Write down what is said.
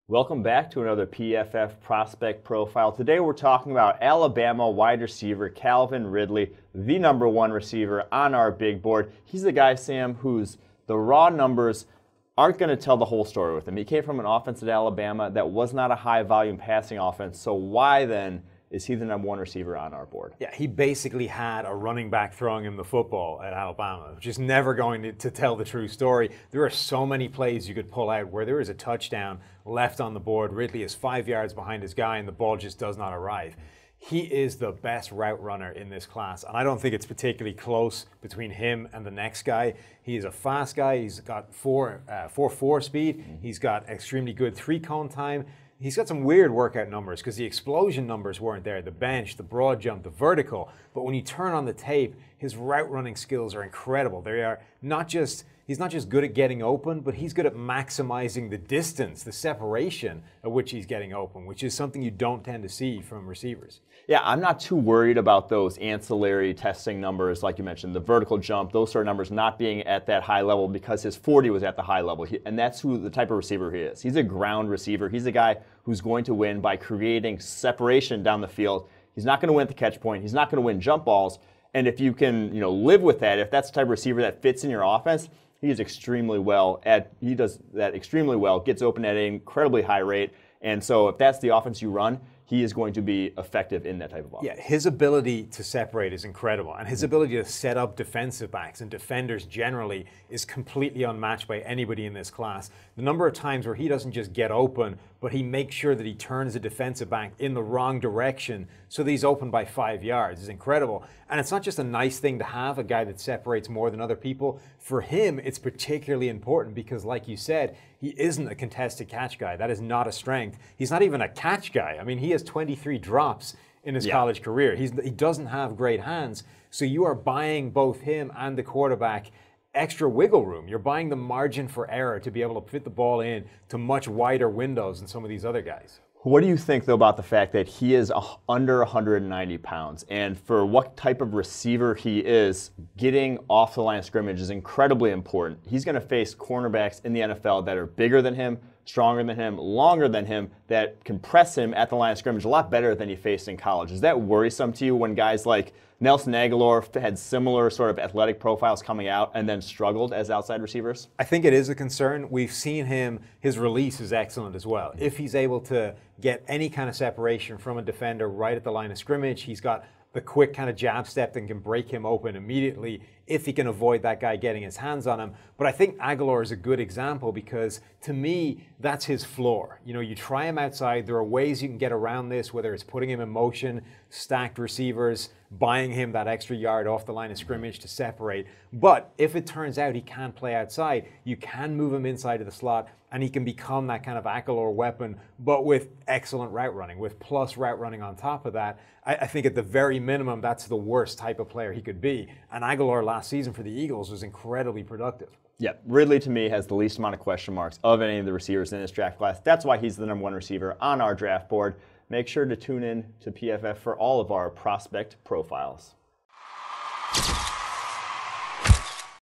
Welcome back to another PFF Prospect Profile. Today we're talking about Alabama wide receiver Calvin Ridley, the #1 receiver on our big board. He's the guy, Sam, whose the raw numbers aren't going to tell the whole story with him. He came from an offense at Alabama that was not a high-volume passing offense, so why then is he the #1 receiver on our board? Yeah, he basically had a running back throwing him the football at Alabama, which is never going to tell the true story. There are so many plays you could pull out where there is a touchdown left on the board. Ridley is 5 yards behind his guy, and the ball just does not arrive. He is the best route runner in this class, and I don't think it's particularly close between him and the next guy. He is a fast guy. He's got 4.4 speed. He's got extremely good three-cone time. He's got some weird workout numbers because the explosion numbers weren't there, the bench, the broad jump, the vertical. But when you turn on the tape, his route running skills are incredible. They are he's not just good at getting open, but he's good at maximizing the distance, the separation at which he's getting open, which is something you don't tend to see from receivers. Yeah, I'm not too worried about those ancillary testing numbers, like you mentioned, the vertical jump, those sort of numbers not being at that high level because his 40 was at the high level. And that's the type of receiver he is. He's a ground receiver. He's a guy who's going to win by creating separation down the field. He's not going to win at the catch point. He's not going to win jump balls. And if you can, live with that, if that's the type of receiver that fits in your offense, he does that extremely well, gets open at an incredibly high rate. And so if that's the offense you run, he is going to be effective in that type of offense. Yeah, his ability to separate is incredible. And his ability to set up defensive backs and defenders generally is completely unmatched by anybody in this class. The number of times where he doesn't just get open, but he makes sure that he turns the defensive back in the wrong direction so that he's open by 5 yards is incredible. And it's not just a nice thing to have, a guy that separates more than other people. For him, it's particularly important because, like you said, he isn't a contested catch guy. That is not a strength. He's not even a catch guy. I mean, he has 23 drops in his college career. He doesn't have great hands. So you are buying both him and the quarterback extra wiggle room. You're buying the margin for error to be able to fit the ball in to much wider windows than some of these other guys. What do you think, though, about the fact that he is under 190 pounds? And for what type of receiver he is, getting off the line of scrimmage is incredibly important. He's going to face cornerbacks in the NFL that are bigger than him, stronger than him, longer than him, that can press him at the line of scrimmage a lot better than he faced in college. Is that worrisome to you when guys like Nelson Agholor had similar sort of athletic profiles coming out and then struggled as outside receivers? I think it is a concern. We've seen his release is excellent as well. If he's able to get any kind of separation from a defender right at the line of scrimmage, he's got the quick kind of jab step that can break him open immediately if he can avoid that guy getting his hands on him. But I think Agholor is a good example because, to me, that's his floor. You try him outside. There are ways you can get around this, whether it's putting him in motion, stacked receivers, buying him that extra yard off the line of scrimmage to separate. But if it turns out he can't play outside, you can move him inside of the slot, and he can become that kind of Agholor weapon, but with excellent route running, with plus route running on top of that. I think at the very minimum, that's the worst type of player he could be. And Agholor last season for the Eagles was incredibly productive. Yeah, Ridley to me has the least amount of question marks of any of the receivers in this draft class. That's why he's the #1 receiver on our draft board. Make sure to tune in to PFF for all of our prospect profiles.